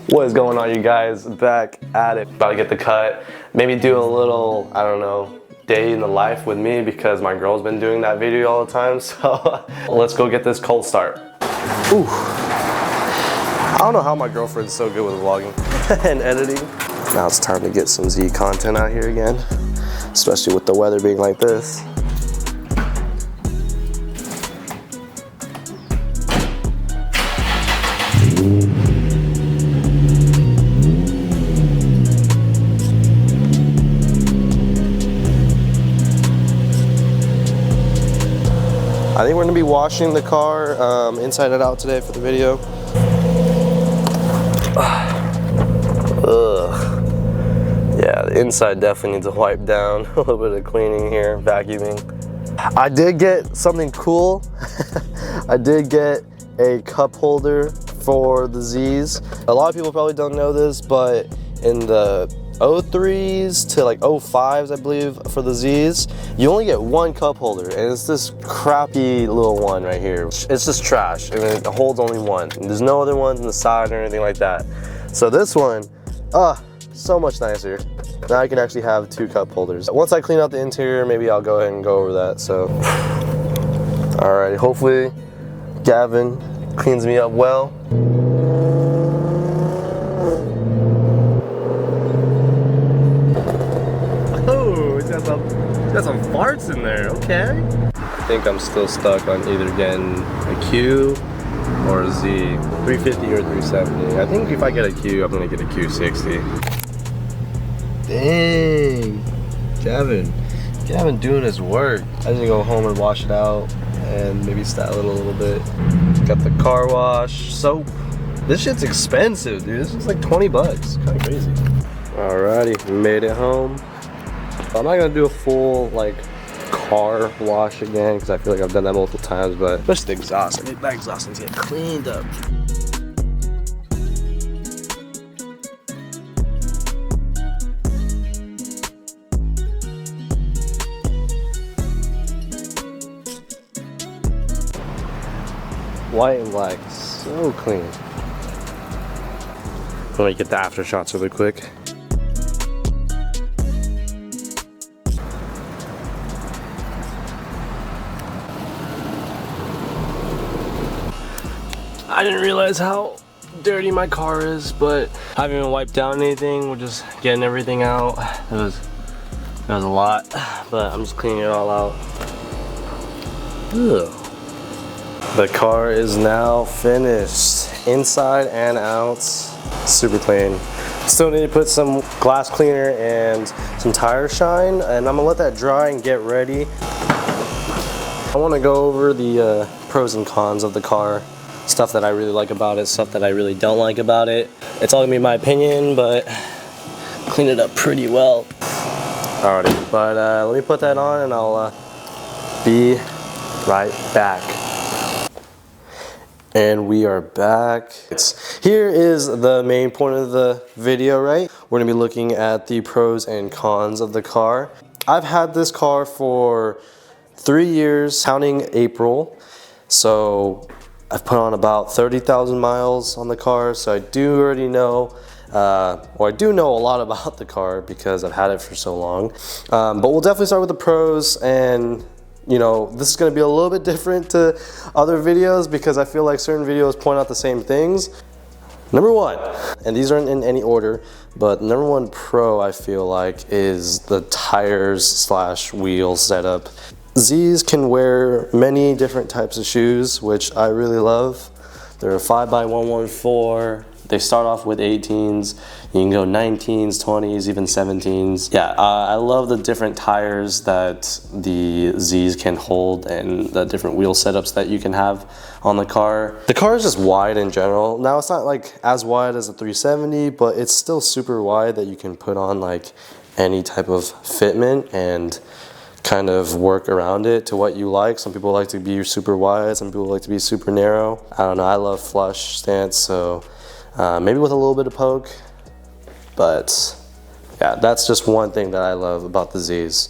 What is going on, you guys? Back at it. About to get the cut. Maybe do a little, I don't know, day in the life with me because my girl's been doing that video all the time. So let's go get this cold start. Ooh. I don't know how my girlfriend's so good with vlogging and editing. Now it's time to get some Z content out here again, especially with the weather being like this. I think we're gonna be washing the car inside and out today for the video. Ugh. Yeah, the inside definitely needs a wipe down. A little bit of cleaning here, vacuuming. I did get something cool. I did get a cup holder for the Z's. A lot of people probably don't know this, but in the 03s to like 05s, I believe, for the Z's, you only get one cup holder, and it's this crappy little one right here. It's just trash, and it holds only one. And there's no other ones on the side or anything like that. So this one, so much nicer. Now I can actually have two cup holders. Once I clean out the interior, maybe I'll go ahead and go over that. So, all right, hopefully Gavin cleans me up well. Got some farts in there, okay. I think I'm still stuck on either getting a Q or a Z, 350 or 370. I think if I get a Q, I'm gonna get a Q60. Dang, Gavin doing his work. I just need to go home and wash it out and maybe style it a little bit. Got the car wash, soap. This shit's expensive, dude. This is like 20 bucks, kind of crazy. Alrighty, made it home. I'm not gonna do a full like car wash again because I feel like I've done that multiple times, but just the exhaust. I need that exhaust to get cleaned up. White and black, so clean. Let me get the after shots really quick. I didn't realize how dirty my car is, but I haven't even wiped down anything. We're just getting everything out. It was a lot, but I'm just cleaning it all out. Ugh. The car is now finished, inside and out, super clean. Still need to put some glass cleaner and some tire shine, and I'm gonna let that dry and get ready. I wanna go over the pros and cons of the car. Stuff that I really like about it, stuff that I really don't like about it. It's all gonna be my opinion, but clean it up pretty well. Alrighty, but let me put that on and I'll be right back. And we are back. Here is the main point of the video, right? We're gonna be looking at the pros and cons of the car. I've had this car for 3 years, counting April. So I've put on about 30,000 miles on the car, so I do already know, or I do know a lot about the car because I've had it for so long. But we'll definitely start with the pros, and you know, this is gonna be a little bit different to other videos because I feel like certain videos point out the same things. Number one, and these aren't in any order, but number one pro I feel like is the tires / wheel setup. Z's can wear many different types of shoes, which I really love. They're a 5x114. They start off with 18s. You can go 19s, 20s, even 17s. Yeah, I love the different tires that the Z's can hold and the different wheel setups that you can have on the car. The car is just wide in general. Now it's not like as wide as a 370, but it's still super wide that you can put on like any type of fitment and kind of work around it to what you like. Some people like to be super wide, some people like to be super narrow. I don't know, I love flush stance, so maybe with a little bit of poke, but yeah, that's just one thing that I love about the Z's.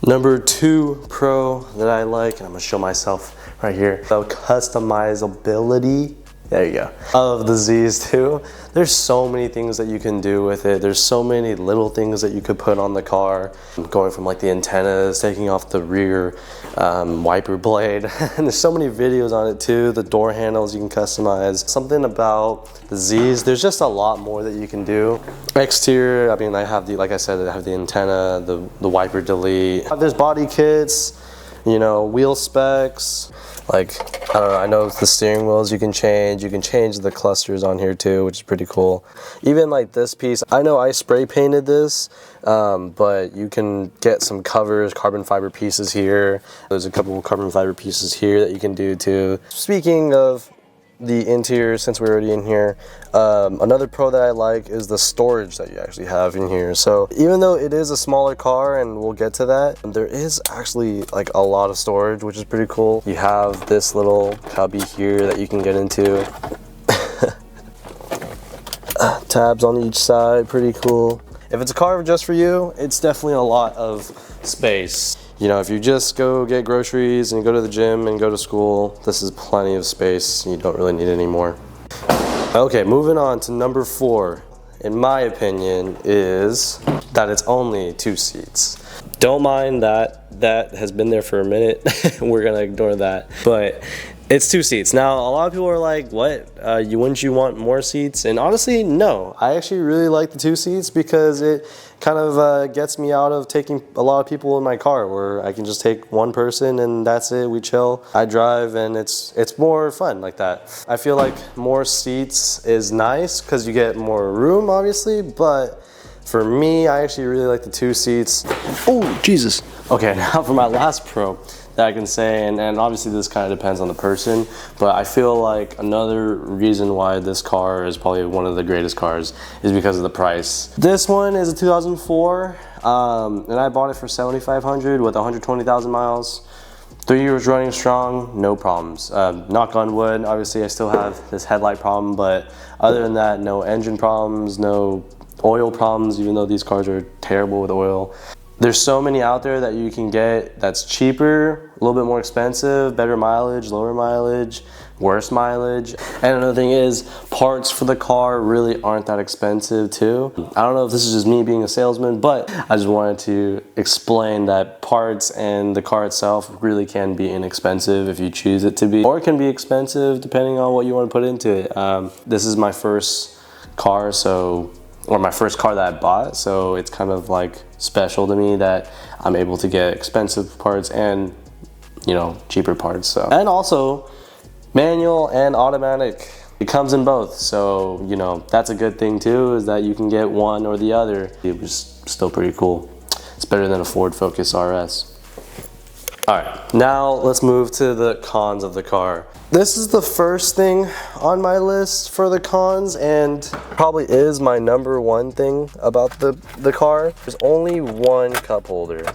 Number two pro that I like, and I'm gonna show myself right here, the customizability. There you go. Of the Z's too. There's so many things that you can do with it. There's so many little things that you could put on the car. Going from like the antennas, taking off the rear wiper blade. And there's so many videos on it too. The door handles you can customize. Something about the Z's, there's just a lot more that you can do. Exterior, I mean, I have the, like I said, I have the antenna, the wiper delete. There's body kits, you know, wheel specs. Like, I don't know, I know the steering wheels you can change the clusters on here too, which is pretty cool. Even like this piece, I know I spray painted this, but you can get some covers, carbon fiber pieces here. There's a couple of carbon fiber pieces here that you can do too. Speaking of the interior, since we're already in here, another pro that I like is the storage that you actually have in here. So even though it is a smaller car, and we'll get to that, there is actually like a lot of storage, which is pretty cool. You have this little cubby here that you can get into. Tabs on each side, pretty cool. If it's a car just for you, it's definitely a lot of space. You know, if you just go get groceries and go to the gym and go to school, this is plenty of space. You don't really need any more. Okay, moving on to number 4, in my opinion, is that it's only 2 seats. Don't mind that. That has been there for a minute. We're gonna ignore that. But it's 2 seats. Now, a lot of people are like, what? Wouldn't you want more seats? And honestly, no. I actually really like the 2 seats because it kind of gets me out of taking a lot of people in my car, where I can just take one person and that's it, we chill. I drive and it's more fun like that. I feel like more seats is nice because you get more room, obviously, but for me, I actually really like the 2 seats. Oh, Jesus. Okay, now for my last pro that I can say, and obviously this kind of depends on the person, but I feel like another reason why this car is probably one of the greatest cars is because of the price. This one is a 2004, and I bought it for $7,500 with 120,000 miles. 3 years running strong, no problems. Knock on wood, obviously I still have this headlight problem, but other than that, no engine problems, no oil problems, even though these cars are terrible with oil. There's so many out there that you can get that's cheaper, a little bit more expensive, better mileage, lower mileage, worse mileage. And another thing is, parts for the car really aren't that expensive too. I don't know if this is just me being a salesman, but I just wanted to explain that parts and the car itself really can be inexpensive if you choose it to be, or it can be expensive depending on what you want to put into it. This is my first car, or my first car that I bought, so it's kind of like special to me that I'm able to get expensive parts and, you know, cheaper parts. So, and also manual and automatic, it comes in both, so you know that's a good thing too, is that you can get one or the other. It was still pretty cool. It's better than a Ford Focus RS. Alright, now let's move to the cons of the car. This is the first thing on my list for the cons, and probably is my number 1 thing about the car. There's only one cup holder,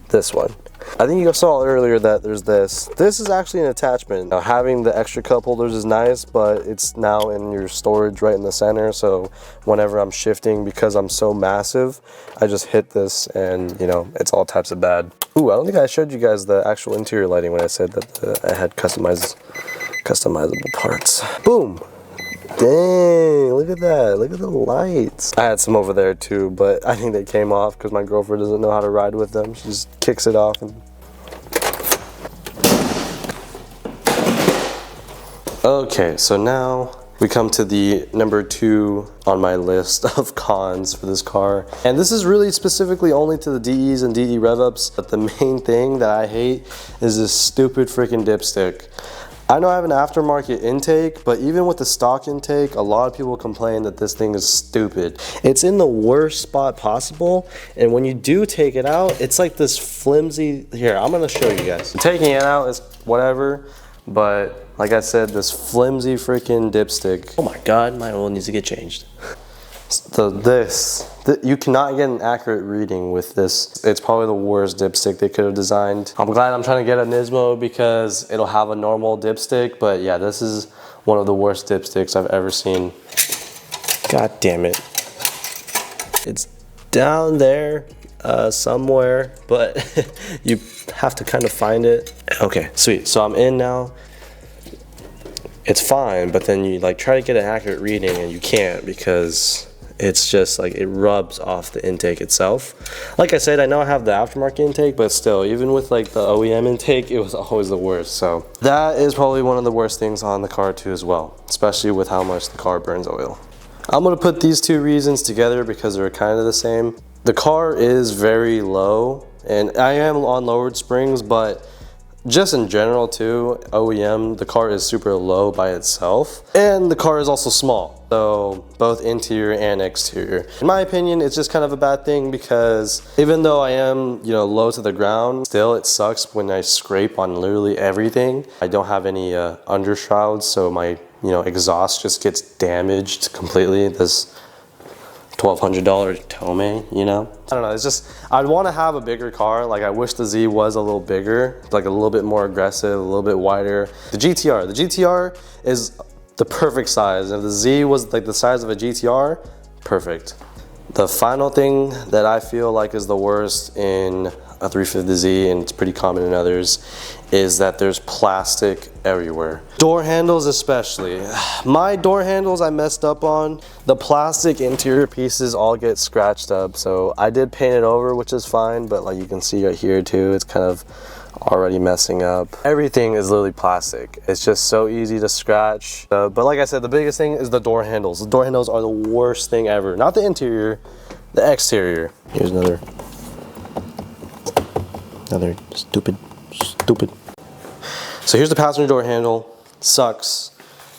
this one. I think you saw earlier that there's this. This is actually an attachment. Now, having the extra cup holders is nice, but it's now in your storage right in the center, so whenever I'm shifting, because I'm so massive, I just hit this and, you know, it's all types of bad. Ooh, I don't think I showed you guys the actual interior lighting when I said that I had customizable parts. Boom! Dang, look at that. Look at the lights. I had some over there too, but I think they came off because my girlfriend doesn't know how to ride with them. She just kicks it off. Okay, so now we come to the number 2 on my list of cons for this car. And this is really specifically only to the DEs and DE rev-ups, but the main thing that I hate is this stupid freaking dipstick. I know I have an aftermarket intake, but even with the stock intake, a lot of people complain that this thing is stupid. It's in the worst spot possible, and when you do take it out, it's like this flimsy, here, I'm gonna show you guys. Taking it out is whatever, but like I said, this flimsy freaking dipstick. Oh my God, my oil needs to get changed. You cannot get an accurate reading with this. It's probably the worst dipstick they could have designed. I'm glad I'm trying to get a Nismo because it'll have a normal dipstick, but yeah, this is one of the worst dipsticks I've ever seen. God damn it. It's down there somewhere, but you have to kind of find it. Okay, sweet. So I'm in now. it's fine, but then you like try to get an accurate reading and you can't because it's just like it rubs off the intake itself. Like I said, I know I have the aftermarket intake, but still, even with like the OEM intake, it was always the worst. So that is probably one of the worst things on the car too as well, especially with how much the car burns oil. I'm gonna put these two reasons together because they're kind of the same. The car is very low, and I am on lowered springs, but just in general too, OEM, the car is super low by itself, and the car is also small, so both interior and exterior. In my opinion, it's just kind of a bad thing because even though I am, you know, low to the ground, still it sucks when I scrape on literally everything. I don't have any undershrouds, so my, you know, exhaust just gets damaged completely. This $1,200 Tome, you know? I don't know, it's just, I'd want to have a bigger car. Like, I wish the Z was a little bigger, like a little bit more aggressive, a little bit wider. The GTR is the perfect size. If the Z was like the size of a GTR, perfect. The final thing that I feel like is the worst in a 350Z, and it's pretty common in others, is that there's plastic everywhere. Door handles especially. My door handles I messed up on. The plastic interior pieces all get scratched up, so I did paint it over, which is fine, but like you can see right here too, it's kind of already messing up. Everything is literally plastic. It's just so easy to scratch. But like I said, the biggest thing is the door handles. The door handles are the worst thing ever. Not the interior, the exterior. Here's another stupid. So here's the passenger door handle. Sucks.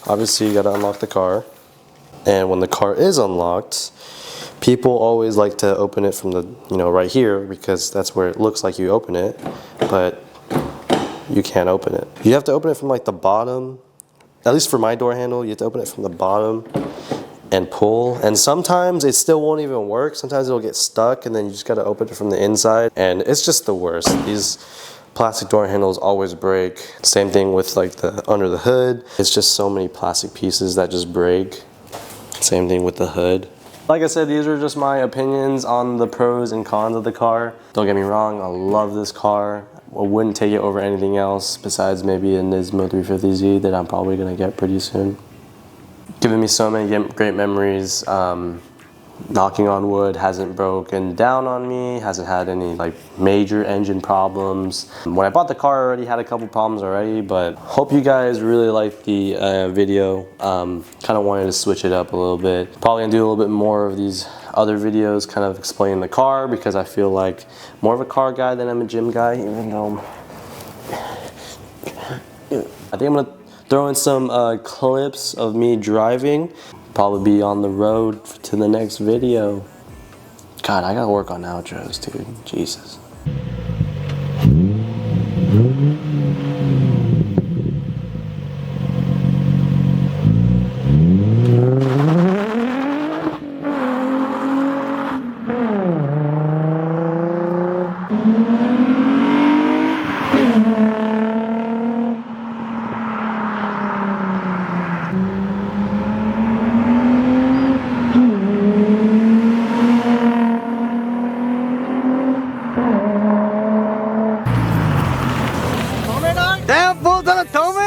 Obviously you gotta unlock the car. And when the car is unlocked, people always like to open it from the, you know, right here, because that's where it looks like you open it, but you can't open it. You have to open it from like the bottom. At least for my door handle, you have to open it from the bottom and pull. And sometimes it still won't even work. Sometimes it'll get stuck and then you just gotta open it from the inside. And it's just the worst. These plastic door handles always break. Same thing with like the under the hood. It's just so many plastic pieces that just break. Same thing with the hood. Like I said, these are just my opinions on the pros and cons of the car. Don't get me wrong, I love this car. I wouldn't take it over anything else besides maybe a Nismo 350Z that I'm probably gonna get pretty soon. Giving me so many great memories. Knocking on wood, hasn't broken down on me, hasn't had any like major engine problems. When I bought the car, I already had a couple problems already, but hope you guys really liked the video. Kind of wanted to switch it up a little bit. Probably gonna do a little bit more of these other videos, kind of explaining the car, because I feel like more of a car guy than I'm a gym guy, even though I think I'm gonna throw in some clips of me driving. Probably be on the road to the next video. God, I gotta work on outros, dude. Jesus. Damn, full ton of Tome!